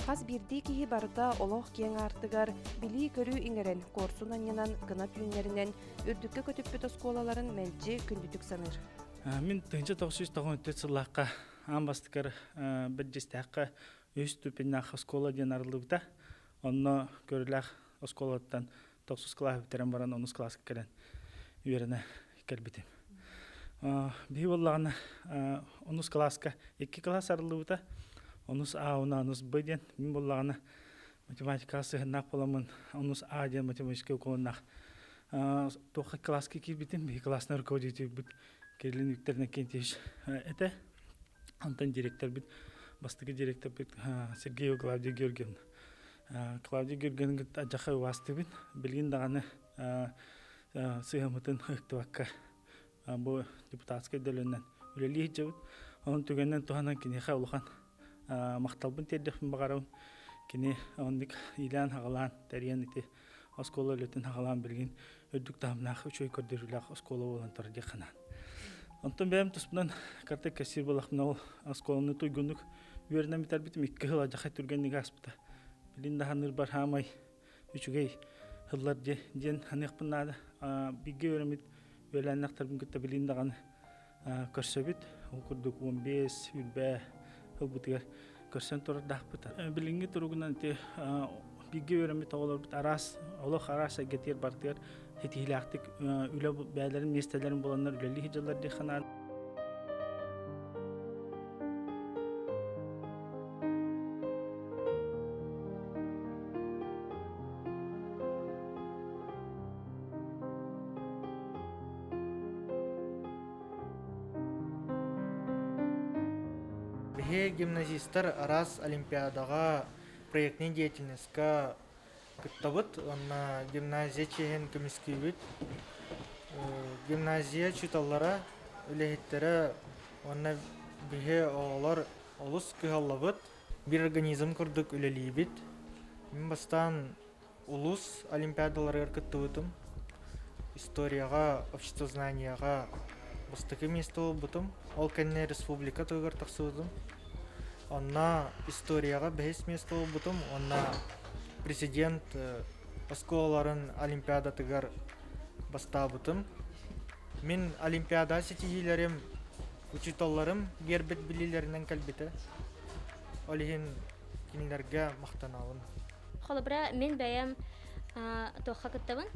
Хас бирди киһи барда олох кең артыгар били көрүү иңерен корсун аннянан гына түүнеринен үрдүккө көтүппүт осколаларын мэлжи күндүтүк саныр. Мен 1994 сыллаққа амбастыкар бәджестәққа өз түпеннақ оскола ден арылыбыта. Онно көріләқ осколаттан 9 класс бітерен баран 10 класс керен үйеріне келбетім. Бей боллағына 10 класска 2 класс арылыбыта. 10 А-уна 10 Б ден. Мен боллағына математикасы ғыннақ боламын 10 А ден математический оқуыннақ. 9 класска келбетім. Бей классына руководитель бұд. Кириллин Викторовна Кентьевич это Антон директор бит бастыгы директор бит Сергеева Клавдия Георгиевна. Клавдия Георгиевна ажаха васты бит билген даганы сыймытын ыктыбакка бу депутатский делөннән үлели жабыт. Onun түгеннән туханан кини хавлыхан макталбын тердефин багарам. Кини ондык илан хагалан тариян ите оскола лөтен хагалан билген өдүк тамнах үчөй көрдөрүләк оскола болан торди ханан. Антон бәм туспынан карта кассир балахнал осколаны туйгунук вернә битәр битем 2 ел ажаха түргәнлеге аспыта. Билин даханыр бар хамай үчүгей хыллар ден ханыкпынады. Биге өремит веләннәктәр бүген көтә билин даган көрсөбит. Ул курдук 15 үрбә хыл битгәр көрсән торыр дахпыта. Билинге тургунан те биге өремит олар бит арас, олох араса гетер бартыр. Хетилактык үле бәйләрен местәләрен буланнар үлели хиҗалар диханан. Бе гимназисттар арас олимпиадага проектный деятельностька кыттабыт, онна гимназия чейен көмескейбіт. Гимназия чуталлара үлехеттері, онна біге оғылар олыс күйаллабыт. Bir организм күрдік үлелейбіт. Мен бастан улус олимпиадалары кыттабытым. Историяға, обществознанияға бастықы месті олбытым. Ол кәнне республика тойғар тақсыбытым. Онна историяға бәйс месті олбытым. Онна президент осколаларын олимпиадатыгар бастабытым. Мен олимпиада сетигилерим, учиталларым гербет билилеринен калбите. Олихин кинилерге мақтаналым. Холобра мен бәям тоққа кыттабын.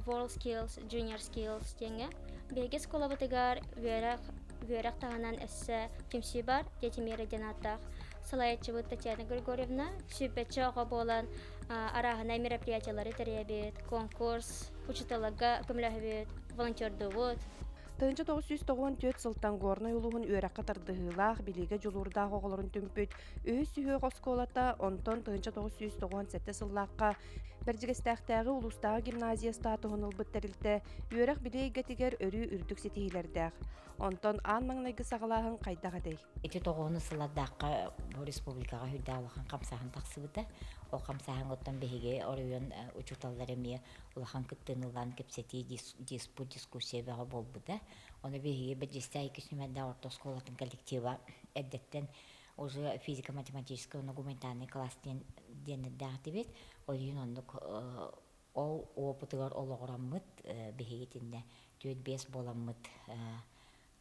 World Skills, Junior Skills теңе. Бәйге сколабытыгар вөрәк тағанан әссі кемсі бар, детимері денаттақ. Салаятчыбыт Татьяна Григорьевна сүпетчі оға болан арағына мероприятиялары тәребет, конкурс, учиталага көміләхебет, волонтердуыт. 1994 сылтан горной улуғын өрәққа тардығылақ билеге жолурдағы оғыларын түмпөт өз сүйе осколата онтон 1997 сыллаққа біржігістәқтәғі улустағы гимназия статуғын ұлбыт тәрілті өрәқ билеге тегер өрі үрдік сетейлердәқ. Онтон ан маңнайғы сағылағын қайдаға дей. Эти тоғыны сылладаққа республикаға хүдді қамсағын тақсыбыды. Ол қамсағын оттан бейге орыйын учуталларымия улахан күттінылан кепсети диспут дискуссия бәға бол бұды. Оны бейге бәджесті айкішімәді орта сколатын коллектива әддеттен уже физико-математический, гуманитарный класс дені дағды бет. Олайын ондық ол опытығар олығыраммыд бейге тінде түйет бес боламмыд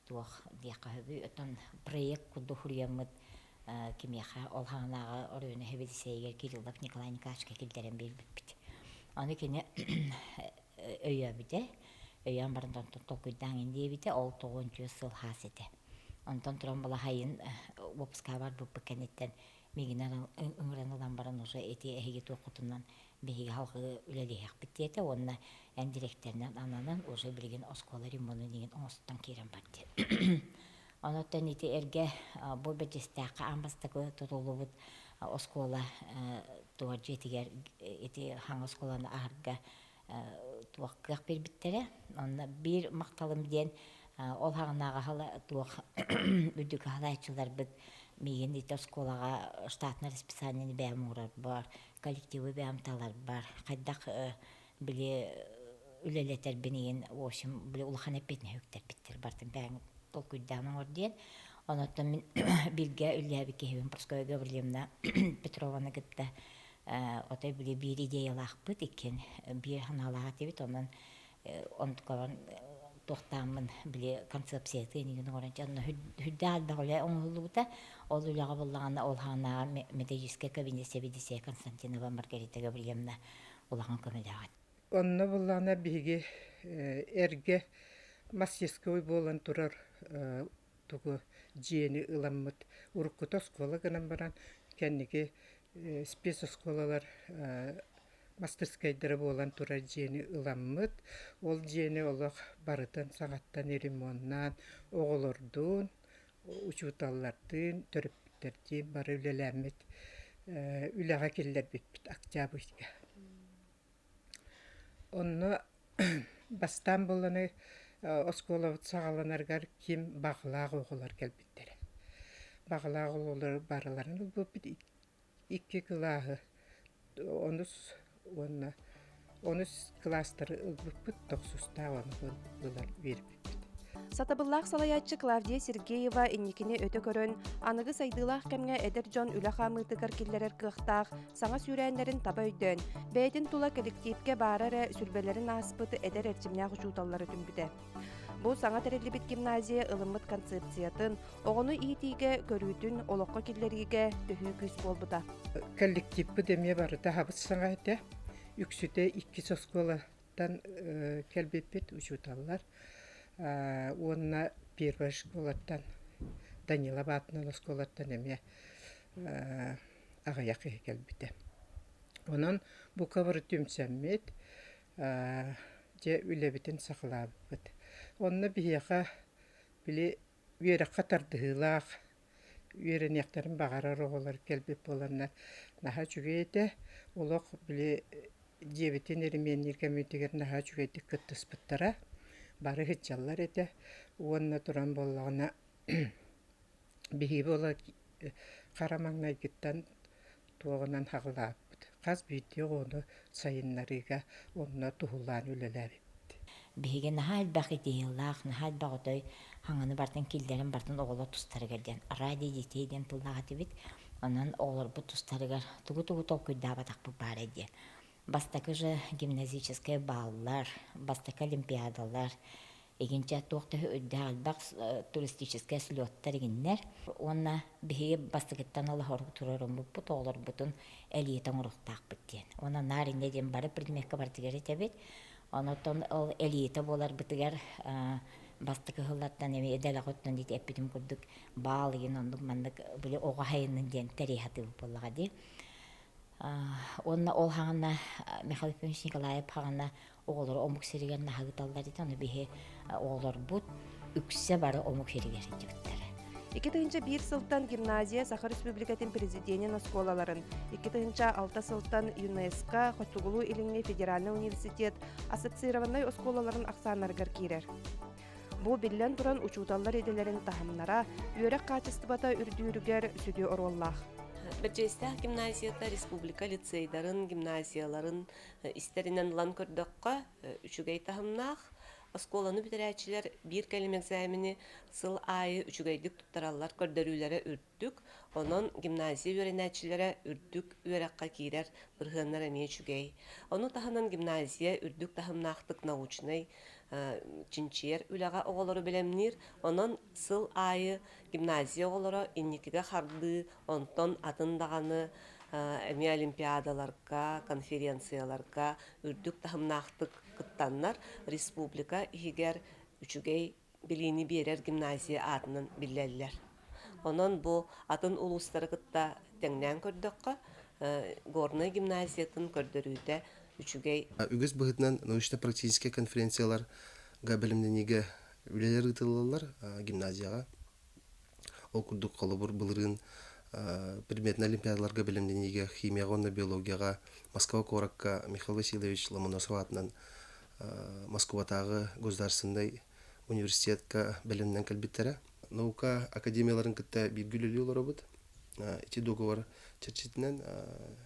туох диака хөбү өтөн проект куду хурьямыт кимияха олханага орыны хебисейгер Кириллов Николай Николаевичке килдерен билбит. Аны кине өйөбүдө өйөн барындан толкуйдан индебите ол 9 сыл хасете. Антон Тромбала хайын выпуска бар бу пакенеттен мигинен ыңыраныдан баран уже эти эге токутунан беги халкы үлелеяк биттете онна эн директорнан ананан уже билген оскола ремонту деген оңостан кирен барды. Анаттан ити эрге бу бетестака амбастагы тотолубут оскола туар жетигер эти хаң осколаны арга туаккак бербиттере. Онна бир макталым ден ол хаңнага хала туак үдүк халайчылар бит миген ити осколага штатный расписание бәмурар бар, коллективы бәмталар бар. Кайдак биле үлелетер бенеген, в общем, биле улхан эпетне хөктер биттер бартын бәң толкуйданың орден. Онотон мен билге үлләби кехибин Проскоя Гаврилевна Петровна гытта отой биле бир идеялахпыт иккен бир ханалага тебит онан онткалан тохтамын биле концепция тыйнигин оранчан хүддал багыле оңулута ол үлага боллагана ол хана методический кабинет себедисе Константинова Маргарита Гаврилевна улаган көмөдагат. Онна буллана биги эрге мастерской болан турар тугу жиени ыламмыт уруккута школа гынан баран кенниги спецшколалар мастерскайдары болан турар жиени ыламмыт ол жиени олох барытын сагаттан ремонтнан оголордун учуталлардын төрөптердин бары үлелемит үлага келлербит октябрьга. Онно бастан боланы оскола сагаланаргар ким баглаг оголар келбиттер. Баглаг оголар бараларын бу бит 2 классы. Онус класстары ылбыт 9-та оны булар берип. Сатабыллах салаячы Клавдия Сергеева инникине өтө көрөн, аныгы сайдылах кемге эдер жон үлаха мытыгар киллерер кыхтаах, саңа сүрәнлерин таба өйдөн, бәйдин тула коллективке барары сүрбелерин аспыты эдер эрчимнях учуталлары түмбүдө. Бу саңа терелибит гимназия ылыммыт концепциятын, оғону иитиге көрүүтүн олоққа киллериге төһүү күс болбута. Коллективпы деме барыта хабыт саңа эте, үксүте 2 сосколадан келбеппет учуталлар. Онна первая школаттан Данила Батнала школаттан эме агаяқы келбите. Онан бу кабыр түмсәммет же үлебитин сақлабыт. Онна бияқа биле үйрі қатардығылақ, үйренектерін бағарар оғылар келбеп боланна наха жүгейді. Олық биле жебітен еремен еркеметтігер наха жүгейді күттіспіттара. Бары хитчаллар эте, уонна туран боллагына биһи бола карамаңнай гиттан туогунан хаглааппыт. Каз бүйти ону сайыннарыга онна тухулаан үлеләбит. Биһиге нахал бақи дейыллах, нахал бағытой хаңаны бартын килдерин бартын оголо тустарыгарден. Ради детейден туллағаты бит, онан оголор бу тустарыгар тугу-тугу толкуйдаба тақпы бар еден. Бастакы же гимназические баллар, бастакы олимпиадалар, егенче тоқты өдді албақ туристические слеттар егеннер. Онна бігі бастакыттан алы хорық тұрарым бұппыт, олар бұтын әлиетен ұрықтақ біттен. Онна наринне ден бары бірдімекке бартығар етебет. Оннан ол әлиеті болар бұтығар бастакы ғылаттан еме едәлі ғоттан дейті әппетім күрдік бал еген ондық мандық білі оға хайынын ден тарихаты бұпылыға де. Онна ол хаңына Михаил Павлович Николаев хаңына оғылар омық сереген нағыталдар еді, оны бейе оғылар бұд үксе бары омық серегер етебіттері. 2001 сылтан гимназия Саха Республикатын президентин осколаларын, 2006 сылтан ЮНЕСКО Хотугулу илиңне Федеральный университет ассоциированный осколаларын ақсанаргар кирер. Бу биллен туран учуталлар еделерин тахамнара үйрек качествода үрдүүрүгер сүдү ороллах. Бәджестәк гимназията республика лицейдарын, гимназияларын истеринен лан көрдөккө үчүгей тахымнах. Осколаны битерәчилер бир кәлем экзамени сыл айы үчүгейдик туттараллар көрдөрүүлөрө үрдүк. Онон гимназия үйренәчиләре үрдүк үйрәккә кирер быргыннар эме үчүгей. Оны таханан гимназия үрдүк тахымнахтык научный чинчер үләгә оголору белемнир. Онон сыл айы гимназия оголору инникиге харды, онтон атындаганы эми олимпиадаларга, конференцияларга үрдүк тахымнахтык кыттаннар республика игер үчүгей билини берер гимназия атынан биллеллер. Онон бу атын улустары кытта теңнен көрдөккө горный гимназиятын көрдөрүүдө үчүгей. Үгіз бұғытынан научно-практические конференциялар білімденеге үлелер ұтылылар гимназияға. Ол күрдік қолы бұр бұлырын предметный олимпиадаларға білімденеге химияға, онна биологияға, Москва Коракка Михаил Васильевич Ломоносов атынан Москватағы государственный университетка білімнен кәлбеттері. Наука академияларын кітті биргүлелі олар бұд. Эти договор чәрчетінен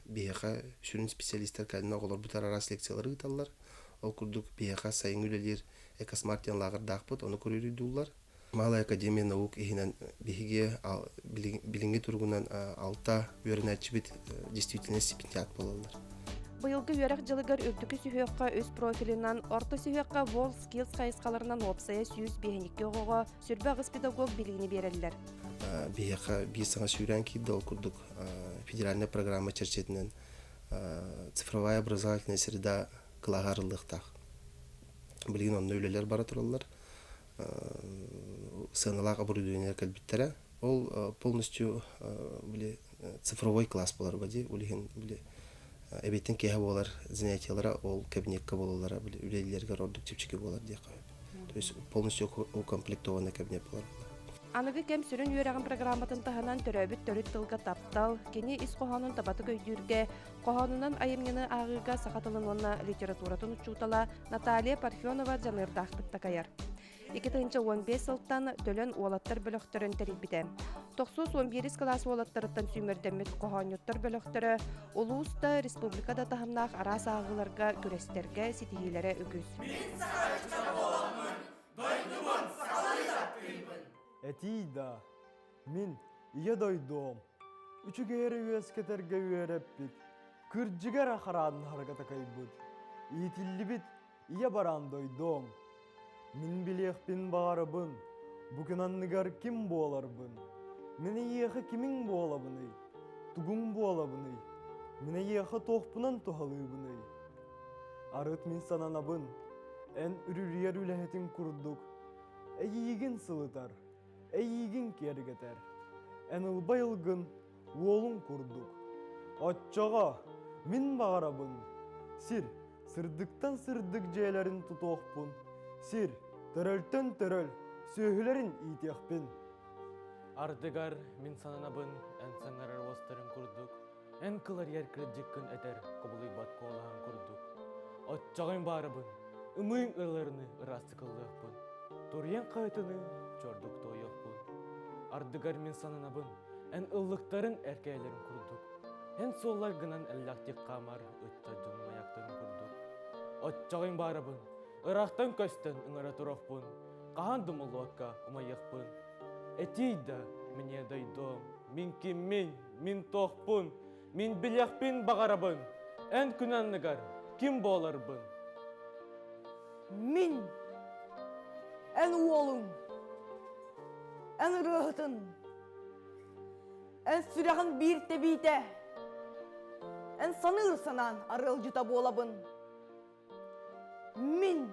бейеқа сүрін специалистер кәдіне оғылар бұтар арас лекциялары ұталар. Ол күрдік бейеқа сайын үлелер экосмартиян лағыр дақ бұд, оны көрер үйдулар. Малая академия наук ихинен биһиге билинги тургунан алта үөрэнэчибит действительно стипендиат болалар. Быйылгы үөрэх жылыгар үрдүкү сүһөкка өс профилинан орто сүһөкка WorldSkills хайыскаларынан опсая сүүс биһэникке оҕоҕо сүрбэ агыс педагог билигини береллер. Биһиэхэ бии саҥа сүүрэн киирде ол курдук федеральная программа черчетинен цифровая образовательная среда кылагаарылыктах. Билигин онно үлелер бара тураллар. Сыналаак оборудование кэлбиттере. Ол полностью цифровой класс болар бади. Улиһин эбеттен кеһе болар занятиялара ол кабинетка болалар, үлелерге ордук чипчики болар дия кабы. То есть полностью укомплектованный кабинет болар. Аныгы кем сүрүн үөрэгин программатын таһанан төрөбүт төрүт тылга таптал, кини ис кохонун табаты көйдүүрге, кохонунан айымгыны агыга сахатылынуна литературатын учуутала Наталья Парфенова жанырдаахпыт такаяр. 2015 сылтан төлөн уолаттар бөлөктөрөн терибите. 9-11 класс уолаттарыттан сүймөрдеммит кохонюттар бөлөктөрө улууста республикада тахамнаах арас агыларга күрестерге ситихилere үгүз. Этида, мин ия дойдом. Үчүгээрі үескетерге үереппит. Күрджигер ахарадын харгатакайбыт. Иетиллибит ия баран дойдом. Мин билеқпин бағарыбын. Бүгін анныгар ким боларбын? Мені иеқі кимин болабыны? Тугун болабыны? Мені иеқі тоқпынан тухалыбыны? Арыт мин сананабын. Эн үрүриер үләхетин курдук. Эйигин сылытар. Эйигин кергетер. Эн ылбайылгын уолун курдук. Отчаға мин бағарабын. Сир, сырдыктан сырдык жээлерин тутоқпын. Сир, төрөлтөн төрөл, сөйхүлерин итеқпин. Ардыгар мин сананабын, ән саңарар остарын курдук. Ән кылар еркірджіккін әтер кобылый батко олаған курдук. Отчағын барабын, ымын ыларыны ырасты кылдықпын. Торьен қайтыны чордук тойықпын. Ардыгар мин сананабын, ән ыллықтарын әркәйлерін курдук. Ән солар гынан әллақтик қамар үтті дүн аяқтарын курдук. Отчағын барабын, ырақтан көстен ыңара тұрақпын, қахан дұмылуаққа ұмайықпын. Этида мне дойдом, мин киммин, мин тоқпын, мин білеқпин бағарабын. Ән күнанныгар, ким боларбын? Мин, ән уолым, ән рыхытын, ән сүрәғын бір тәбейті, ән саныр санан арыл жұта болабын. Мин,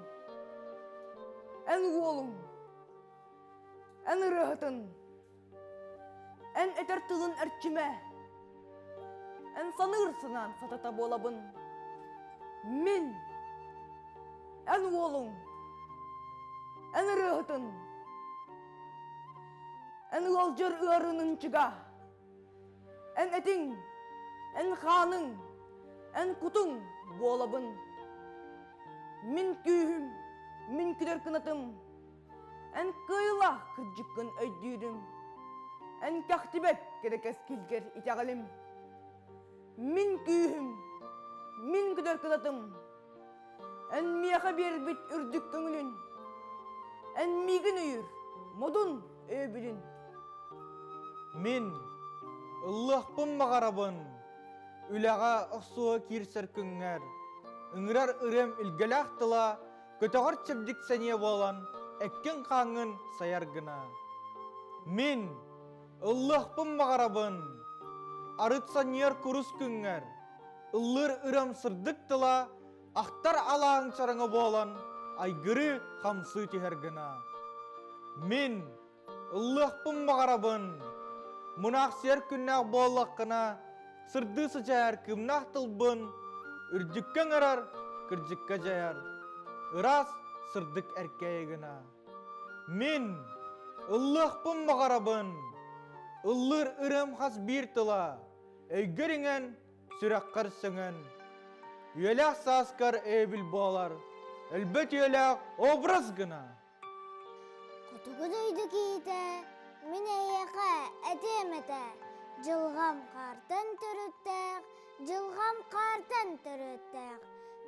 ән уолым, ән рыхытын, ән әтер тылын әрчіме, ән саныр санан сатата болабын. Мин, ән уолым, ән рыхытын, ән ұлжыр ұарының чыға, ән әтің, ән ханың, ән кутың болабын. Мин күйім, мин күдер кынатым, ән кыйла кырджыққын өйдүйрім, ән кәқтібет керекес келгер итәғалім. Мин күйім, мин күдер кынатым, ән мияға бербіт үрдік көңілін, ән мигін үйір, модун өйбілін. Мин ыллықпын мағарабын, үләға ұқсуы кирсер күңер. Үңірар үрем үлгелақтыла, көтіғыр чебдік сәне болан, әккен қаңын саяргына. Мин ыллықпын мағарабын, арыт санер күріс күңер. Үллір үрем сырдықтыла, ақтар алаң чарыңы болан, айгыры қамсы тихергіна. Мин ыллықпын мағарабын, мұнақ сер күннақ болаққына, сырды сычар кімнақ тылбын, үрдіккен ырар, кірдікке жаяр, ырас сырдық әркейгіна. Мен ыллықпын мағарабын, ыллыр үрем қас бір тыла, өйгіріңен сүрәққар сөңін. Үйеләқ саскар өйбіл болар, әлбет үйеләқ образ гына. Құтығы дөйді кейті, мен әйеқі әтеметі, жылғам қартын түріттәқ, жылғам қартын түріттәқ,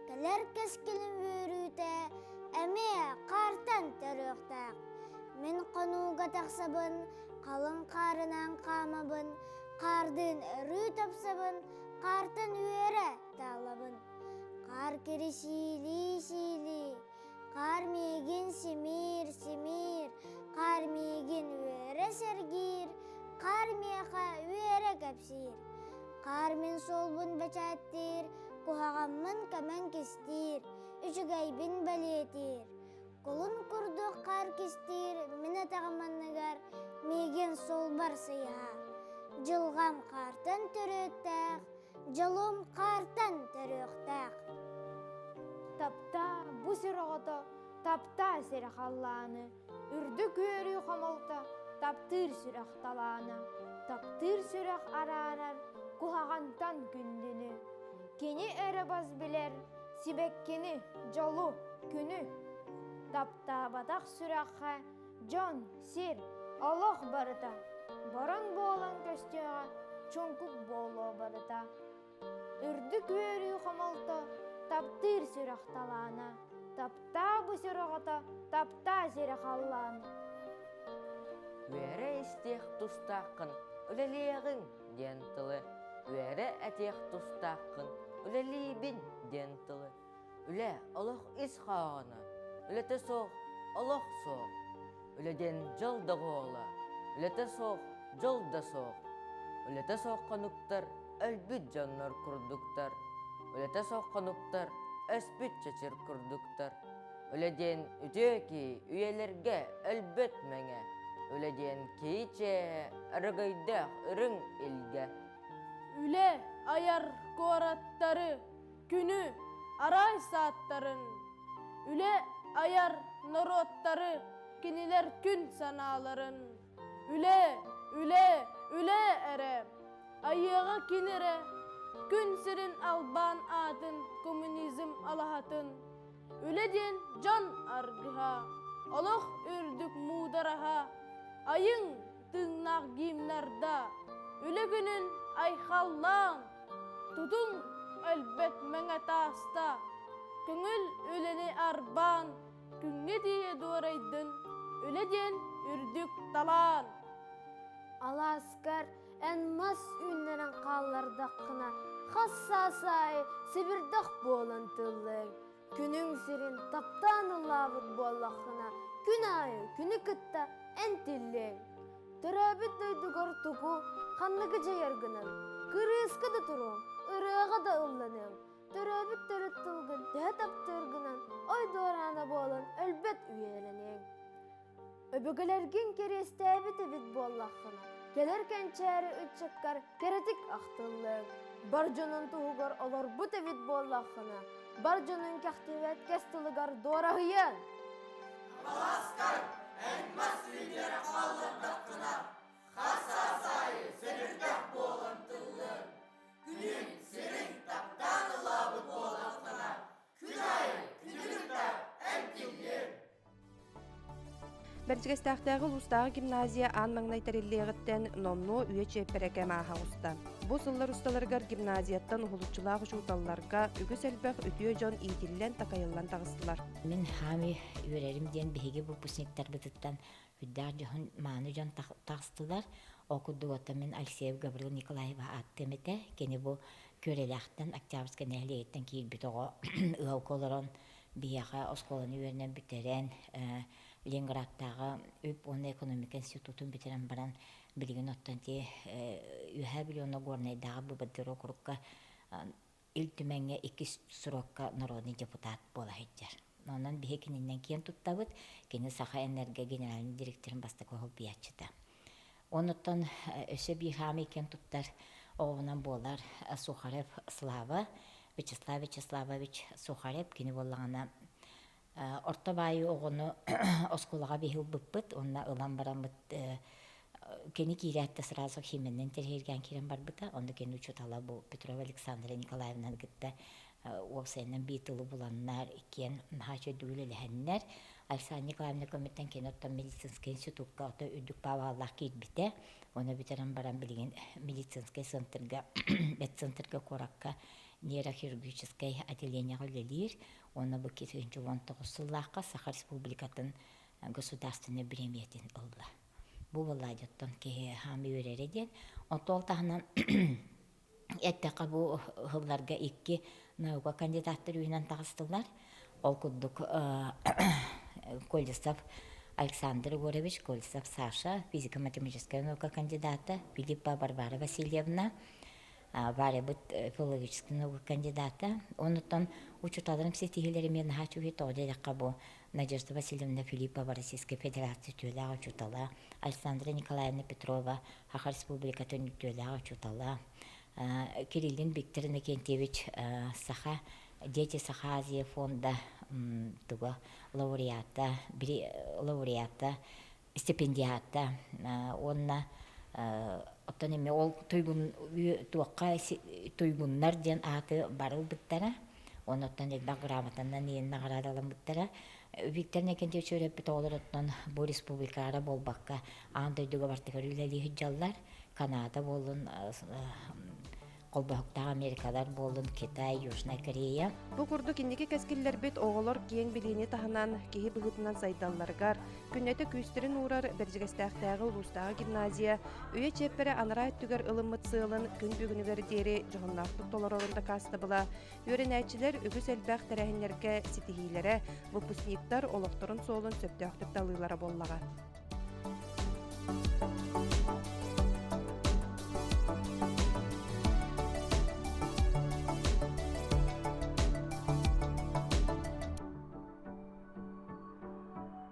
кәлер кәскілін өріті, әме қартын түріқтәқ. Мен қонуға тақсабын, қалың қарынан қамабын, қардың үрі тапсабын, қартын үйері талабын. Қар кері шили, қар меген семир, қар меген үйері сәргір, қар меха үйері кәпсір. Қар мен солбын бәчәттір, кухағамын кәмән кестір, үшігайбін бәлетір. Колун курдук қар кестир, мен атағаманныгар, меген сол бар сыйға. Жылғам қартан түрөттәқ, жылым қартан түрөқтәқ. Тапта бұ сырағыта, тапта сырақалланы, үрді көрі қамалта, таптыр сырақталаны. Таптыр сырақ аранар, кухағантан күндіні. Кені әрі баз білер, сибеккені жолу күні. Тапта батақ сұраққа жон, сир, олық барыта. Баран болан көстеға чонкук болу барыта. Үрді көрі қамалта, таптыр сұрақталана. Тапта бұ сұрағыта, тапта сырақалланы. Үәрі істеқ тұстақын, үлелеғін ден тылы. Үәрі әтеқ тұстақын, үлелейбін ден тылы. Үле олық іс қағаны, үлеті соқ, олық соқ. Үледен жылды ғола, үлеті соқ, жылды соқ. Үлеті соққануқтар, әлбіт жаннар күрдіктар. Үлеті соққануқтар, әспіт чачыр күрдіктар. Үледен үтеки үйелерге әлбіт мәңе. Үледен кейче әргайдақ үрің елге. Үле аяр кораттары, күні арай сааттарын. Үле аяр народтары, кенелер күн саналарын. Үле әрі, айыға кенері, күн сірін албан атын, коммунизм алахатын. Үледен жан аргыға, олық үрдік мудараға, айың тыңнақ гимнарда, үле күнін айхаллаң, тұтың әлбет мәңә таста, күңіл өлені арбан, күнге дейе дуарайдың, үледен үрдік талан. Аласкар ән мас үннерін қаллардаққына, хассасай сібірдақ болын тылың. Күнің сірін таптан ұлағыт болаққына, күн айы, күні күтті ән тиллең. Түрәбіт дөйдігір тұқу, қаннығы жайаргының, кырысқы да тұрың, ұрыға да ұлланың. Түрәбіт түріт тұлғын, дә таптырғынан, ой дораны болын, әлбет үйелінең. Өбігілерген керестәбіт әбіт болаққына, келер кәнчәрі үтчіккар керетік ақтылың. Бар жонын тұғығыр олар бұт әбіт болаққына, бар жонын кәқтевет кәстілігар дорағыян. Аласкар, әнмас үйдері қаллардаққына, қасасайы сірірдақ болын тұллың. Күнің сірің таптан ұлабы болаққына, күн айы, күнігіті әмтіллің. Бәржігістақтағы ұстағы гимназия ан маңнайтариллиғыттен номну үйе чеппереке маға ұста. Бұл сыллар ұсталарғар гимназияттан ұғылычылағы жуталларға үгіс әлбәқ өтіе жон иетіллен тақайылан тағыстылар. Мен хами үйерерімден бейге выпускниктар бұтыттан үддар жоғын маны жон тағыстылар. Оқыдуғата мен Алексеев Гаврил Николаева аттемете. Кені бұл көреліқтен Октябрьскі нәлиеттен кейл біт оға ұғау колырын бияға осколаны үйерінен бітерен Ленинградтағы үп оны экономика институтын бітерен баран білген оттан те үйә біліоны горнайдағы бұбадыр округка үлтіменге 2 сұрокка народный депутат бола хеджер. Онан бихе кенінен кен туттабыт, кені Саха энергия генеральный директорын бастықығы биятчыда. Оныттан өсі бихами кен туттар оғынан болар Сухарев Слава, Вячеслав Вячеславович Сухарев, кені болағына орта байы оғыны осколаға бейіл бұппыт, онына ылан барамыт кені кирәтті сразу хименнен терхерген керен бар бұта, онда кені учутала бұл Петрова Александра Николаевнан гітті оқсайынан бейтілі бұланнар кен хачы дөлелі Александра Николаевна көметтен кені оттан медицинский институтқа ота үдік баваллақ кейт біте, оны бітерін баран білген медицинский центрға, медцентрға қораққа нейрохирургическое отделение лелир, оны бұл 2019 сыллаққа Саха Республикатын государственный премиятин ылла. Бу владеттон ки хами өрері ден. Отол тахынан әттәқа бу хылларга икки наука кандидаттар үйінен тағыстылар. Ол күддік Колесов Александр Егорович, Колесов Саша, физико-математическая наука кандидата, Филиппа Барбара Васильевна, Варя быт филологическая наука кандидата. Онуттан учуталарым сетихилери мен хачуги тоде якабу Надежда Васильевна Филиппа Российской Федерации тюля учутала, Александра Николаевна Петрова, Хаха Республика тюля учутала, Кириллин Виктор Иннокентьевич Саха, Дети Саха Азия фонда туга лауреата, стипендиата, онна оттан эми ол туакка туйгуннар ден аты барыл биттара, оноттан элба грамотанан иен нагарадалан биттара. Виктор Иннокентьевич өрөппүт олороттон бу республикара болбакка андойдуга бартыгар үлели хыджаллар, Канада болун, Колбахта Америкалар болун, Китай, Южная Корея. Бу курдук инники кескиллер бит оголор киен билини таханан киһи быгытынан сайдалларгар күннете күстөрүн урар бержигестактагы улустагы гимназия үйе чеппере анарай түгер ылыммыт сыылын күн бүгүнүгөр дери жогоннактык толорорунда кастыбыла үйренәчилер үгүс элбэх терехиннерге ситихилере выпускниктар олокторун соолун сөптөктүк талыылара боллага.